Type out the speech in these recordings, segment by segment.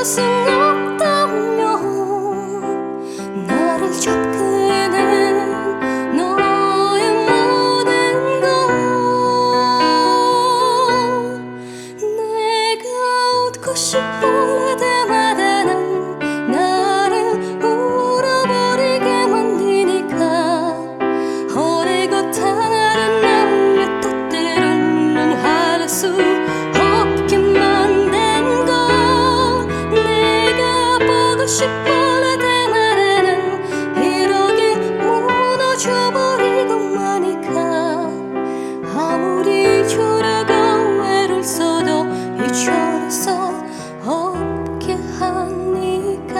수 없다면 나를 접근하는 너의 모든 것 내가 웃고 싶을 때마다 난 나를 울어버리게 만드니까 어리고 타는 나의 뜻대로는 할 수 없게 만든 것 내가 보고 싶을 때마다 난 이렇게 무너져버리고 마니까 아무리 저러고 애를 써도 잊혀낼 수 없게 하니까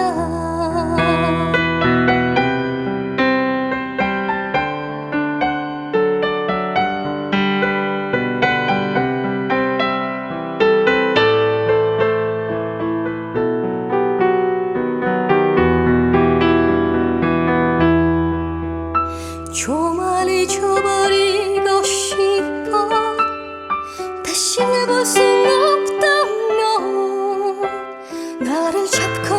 좀 많이 잊어버리고 싶어 다시 해볼 수 없다면 나를 잡고